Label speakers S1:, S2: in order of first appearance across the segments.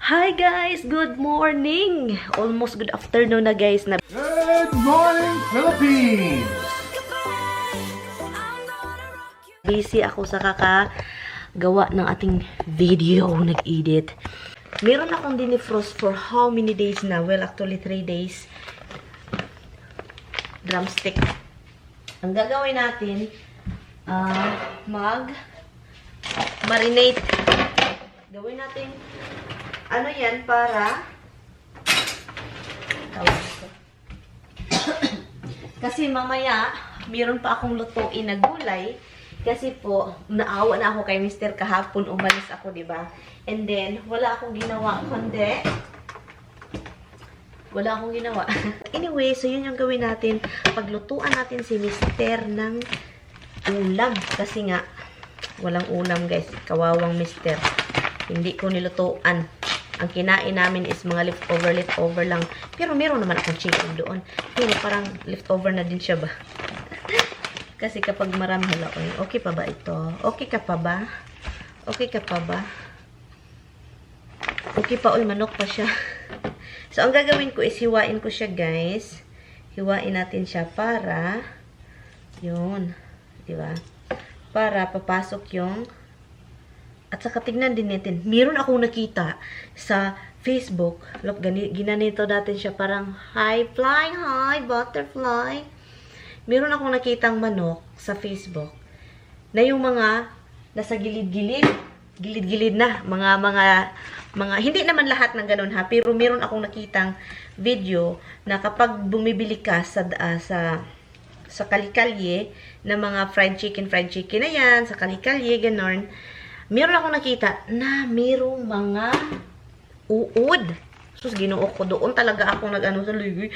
S1: Hi guys! Good morning! Almost good afternoon na guys.
S2: Good morning, Philippines!
S1: Busy ako sa kakagawa ng ating video, nag-edit. Meron akong dinifrost for how many days na? Well, actually 3 days. Drumstick. Ang gagawin natin, mag-marinate. Gawin natin ano yan para kasi mamaya meron pa akong lutuin na gulay kasi po naawa na ako kay Mr. kahapon, umalis ako, diba? And then wala akong ginawa kundi anyway, so yun yung gawin natin. Paglutuan natin si Mr. ng ulam kasi nga walang ulam guys, kawawang Mr. Hindi ko nilutuan. Ang kinain namin is mga leftover lang. Pero meron naman akong chicken doon. Pero parang leftover na din siya ba? Kasi kapag marami, hala, okay pa ba ito? Okay ka pa ba? Okay ka pa ba? Okay pa, manok pa siya. So, ang gagawin ko is hiwain ko siya, guys. Hiwain natin siya para, yun, diba? Para papasok yung at saka tignan din natin. Meron akong nakita sa Facebook. Look, ginanito natin siya parang high fly, high butterfly. Meron akong nakitang manok sa Facebook na yung mga nasa gilid-gilid na. Mga, hindi naman lahat ng ganun ha. Pero meron akong nakitang video na kapag bumibili ka sa kalikalye na mga fried chicken na yan, sa kalikalye, ganon. Meron akong nakita na merong mga uod. Sus, Ginoo ko. Doon talaga ako nag-ano sa ligoy.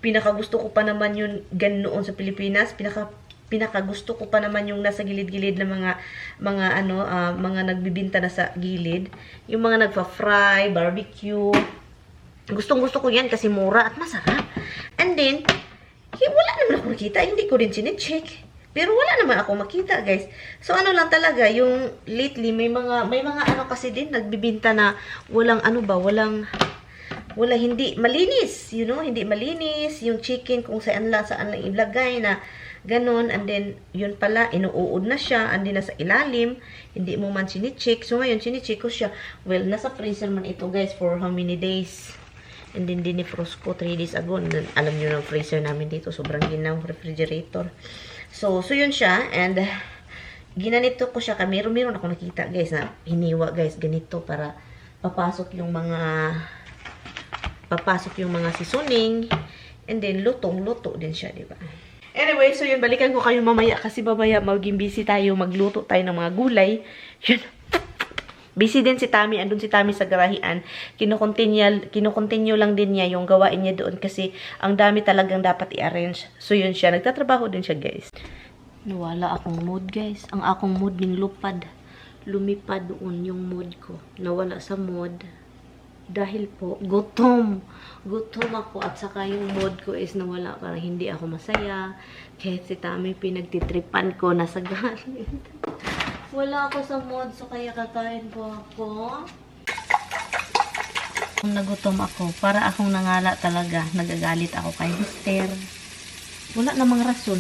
S1: Pinakagusto ko pa naman yung ganoon sa Pilipinas. Pinakagusto ko pa naman yung nasa gilid-gilid na mga nagbibinta na sa gilid. Yung mga nagpa-fry, barbecue. Gustong-gusto ko yan kasi mura at masarap. And then, wala naman ako nakita. Hindi ko rin sinecheck. Pero wala naman ako makita, guys. So, ano lang talaga, yung lately, may mga ano kasi din, nagbibinta na hindi malinis, you know, hindi malinis, yung chicken kung saan lang ilagay na ganun, and then, yun pala, inuuod na siya, andi na sa ilalim, hindi mo man sinicheck. So, ngayon, sinicheck ko siya. Well, nasa freezer man ito, guys, for how many days? And then, dinifrost ko 3 days ago. Alam nyo ng freezer namin dito, sobrang ginaw, refrigerator. So yun siya, and ginanito ko siya, meron ako nakita, guys, na hiniwa, guys, ganito, para papasok yung mga seasoning, and then luto din siya, diba? Anyway, so yun, balikan ko kayo mamaya, kasi mamaya maging busy tayo, magluto tayo ng mga gulay. Yun, busy din si Tami, andun si Tami sa garahian, kinukontinue lang din niya yung gawain niya doon kasi ang dami talagang dapat i-arrange. So yun siya, nagtatrabaho din siya, guys. Nawala akong mood, guys. Ang akong mood ning lumipad doon yung mood ko. Nawala sa mood dahil po gutom ako, at saka yung mood ko is nawala, parang hindi ako masaya. Kahit si Tami pinagtitripan ko, nasa galit. Wala ako sa mood, so kaya kakain po ako. Kung nagutom ako, para akong nangala talaga. Nagagalit ako kay Mr. Wala namang rason.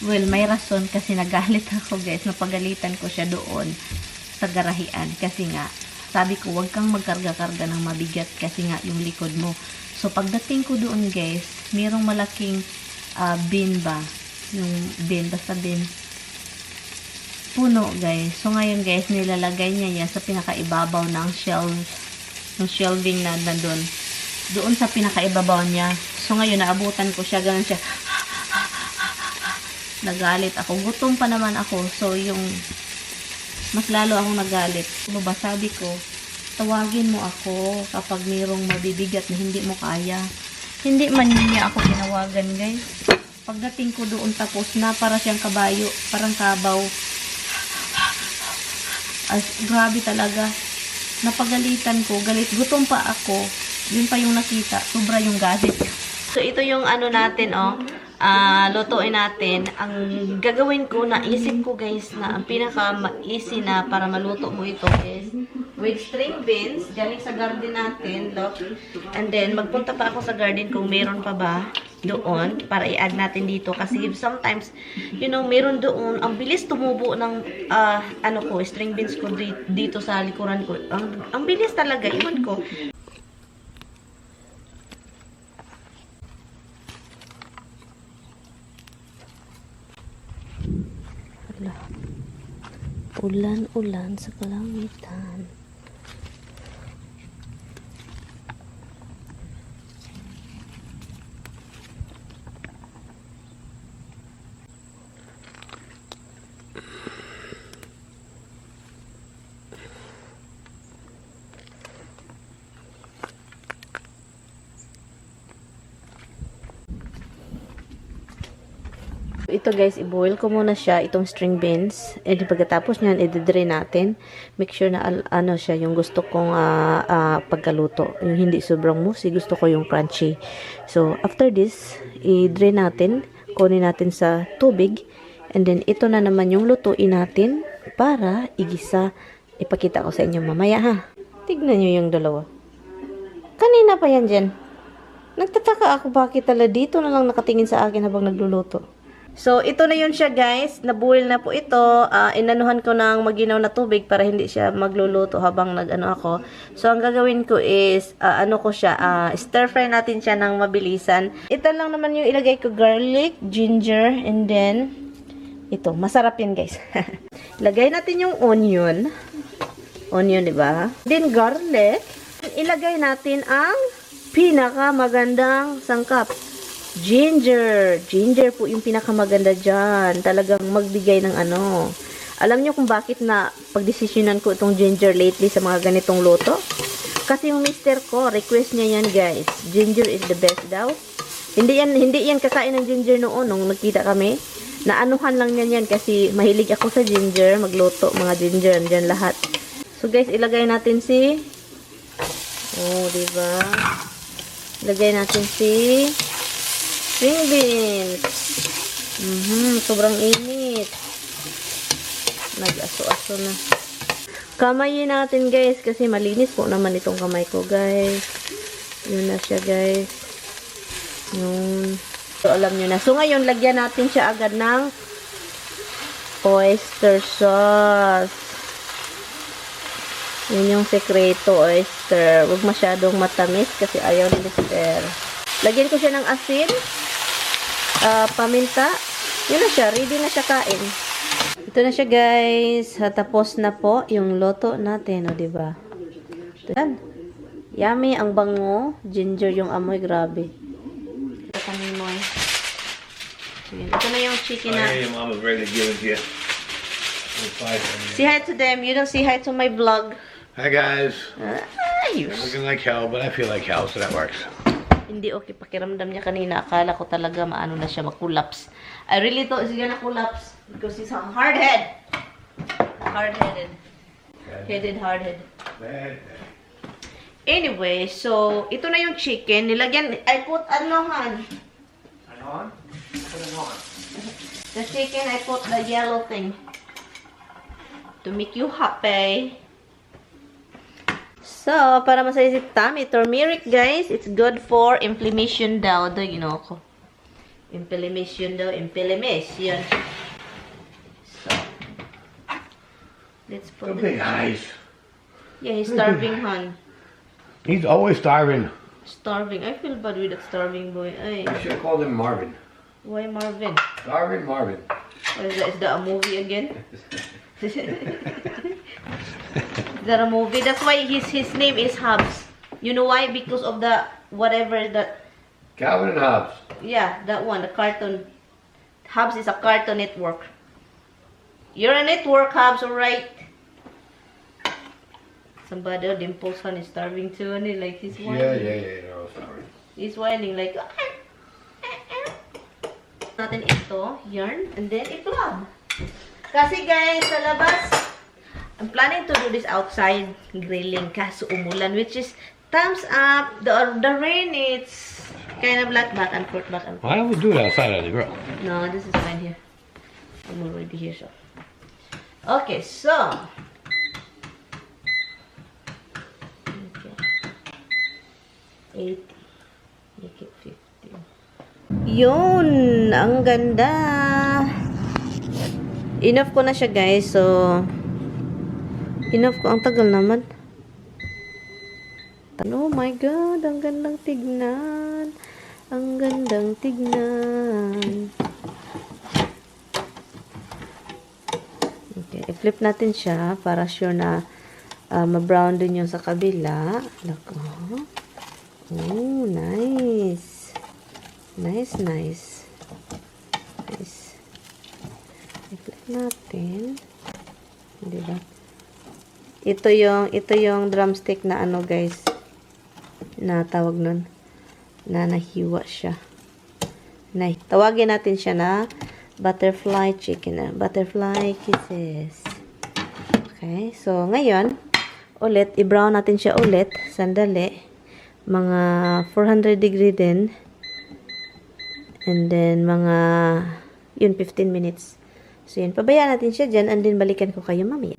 S1: Well, may rason kasi nagalit ako, guys. Napagalitan ko siya doon sa garahian. Kasi nga, sabi ko, huwag kang magkarga-karga ng mabigat kasi nga yung likod mo. So, pagdating ko doon, guys, mayroong malaking bin ba? Yung bin, basta bin. Puno, guys. So, ngayon, guys, nilalagay niya yan sa pinakaibabaw ng shelving na nandun. Doon sa pinakaibabaw niya. So, ngayon, naabutan ko siya. Ganun siya. Nagalit ako. Gutom pa naman ako. So, yung mas lalo akong nagalit. Ano ba, sabi ko, tawagin mo ako kapag mayroong mabibigat na hindi mo kaya. Hindi man niya ako tinawagan, guys. Pagdating ko doon, tapos na para siyang kabayo. Parang kabaw. Grabe talaga. Napagalitan ko. Galit. Gutom pa ako. Yun pa yung nakita. Sobra yung galit. So, ito yung ano natin, lutuin natin. Ang gagawin ko, naisip ko, guys, na ang pinaka-easy na para maluto mo ito is with string beans, galing sa garden natin, look. And then, magpunta pa ako sa garden kung meron pa ba doon para i-add natin dito. Kasi sometimes, you know, meron doon, ang bilis tumubo ng, string beans ko dito sa likuran ko. Ang bilis talaga, iwan ko. Ulan-ulan sa kalangitan. Ito guys, i-boil ko muna siya, itong string beans. And pagkatapos nyan, i-drain natin. Make sure na ano siya, yung gusto kong pagkaluto. Yung hindi sobrang mushy, gusto ko yung crunchy. So, after this, i-drain natin. Kunin natin sa tubig. And then, ito na naman yung lutuin natin para igisa. Ipakita ko sa inyo mamaya ha. Tignan nyo yung dalawa. Kanina pa yan dyan. Nagtataka ako bakit tala dito na lang nakatingin sa akin habang nagluluto. So, ito na yun siya guys. Nabuil na po ito. Inanuhan ko ng maginaw na tubig para hindi siya magluluto habang nag-ano ako. So, ang gagawin ko is, stir fry natin siya ng mabilisan. Ito lang naman yung ilagay ko, garlic, ginger, and then, ito. Masarap yan guys. Ilagay natin yung onion. Onion, diba? Then, garlic. Ilagay natin ang pinakamagandang sangkap. Ginger. Ginger po yung pinakamaganda dyan. Talagang magbigay ng ano. Alam nyo kung bakit na pagdesisyonan ko itong ginger lately sa mga ganitong luto? Kasi yung mister ko, request niya yan guys. Ginger is the best daw. Hindi yan kakain ng ginger noon nung nagkita kami. Naanuhan lang niyan yan kasi mahilig ako sa ginger. Magluto mga ginger. Andyan lahat. So guys, ilagay natin si... Oh, diba? Ilagay natin si... string beans. Sobrang init. Nag-aso-aso na. Kamayin natin guys kasi malinis po naman itong kamay ko guys. Yun na siya guys. Yun. So alam nyo na. So ngayon lagyan natin siya agad ng oyster sauce. Yun yung sekreto, oyster. Huwag masyadong matamis kasi ayaw ni mister. Lagyan ko siya ng asin. Paminta. Yun na siya. Ready na siya kain. Ito na siya, guys. Tapos na po yung loto natin. O, diba? Yan. Yummy. Ang bango. Ginger yung amoy. Grabe. Ito kami mo. Ito na yung chicken na.
S3: Hey, Mama's ready to give it to you.
S1: Say hi to them. You don't say hi to my vlog.
S3: Hi, guys.
S1: You're
S3: Looking like hell, but I feel like hell, so that works.
S1: Hindi okay pakiramdam niya kanina. Akala ko talaga maano na siya, mag-collapse. I really thought he's gonna collapse because he's hard-headed. Hard-headed. Hard-headed. Anyway, so, ito na yung chicken. Nilagyan, I put anohan.
S3: Anohan? Put anohan.
S1: The chicken, I put the yellow thing. To make you happy. So, para masaya si tummy, turmeric, guys, it's good for inflammation daw. You know ako. Inflammation daw. Inflammation. So, let's put
S3: Big eyes.
S1: Yeah, he's starving, hon.
S3: He's always starving.
S1: Starving. I feel bad with that starving boy. Ay.
S3: I should have called him Marvin.
S1: Why Marvin?
S3: Starving Marvin.
S1: What is that? Is that a movie again? Is that a movie? That's why his name is Hobbs. You know why? Because of the whatever that.
S3: Calvin and Hobbes.
S1: Yeah, that one, the cartoon. Hobbs is a Cartoon Network. You're a network, Hobbs, alright? Somebody, Dimple's son is starving too, and like he's whining.
S3: Yeah, they're all starving.
S1: He's whining like. Natin ito, yarn, and then i-plug. Kasi guys, sa labas, I'm planning to do this outside grilling kaso umulan, which is thumbs up. The rain, it's kind of like back and forth, back and forth.
S3: Why don't we do it outside of the grill?
S1: No, this is fine here. I'm already here, so. Okay, so. 80. Make it 50. Yun! Ang ganda! Enough ko na siya, guys. So, enough ko. Ang tagal naman. Oh my God! Ang gandang tignan. Ang gandang tignan. Okay. I-flip natin siya para sure na ma-brown din yung sa kabila. Lako. Oh, nice. Nice. Nice. I-flip natin. Diba? Ito yung drumstick na ano, guys. Na tawag nun. Na nahiwa siya. Tawagin natin siya na butterfly chicken. Butterfly kisses. Okay. So, ngayon, ulit, i-brown natin siya ulit. Sandali. Mga 400 degree din. And then, mga, 15 minutes. So, yun. Pabayaan natin siya dyan. And then, balikan ko kayo mamaya.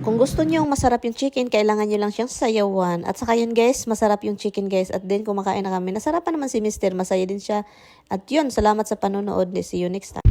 S1: Kung gusto nyo masarap yung chicken, kailangan nyo lang siyang sayawan. At saka yun, guys, masarap yung chicken, guys. At then, kumakain na kami. Nasarapan naman si Mister. Masaya din siya. At yun, salamat sa panonood. See you next time.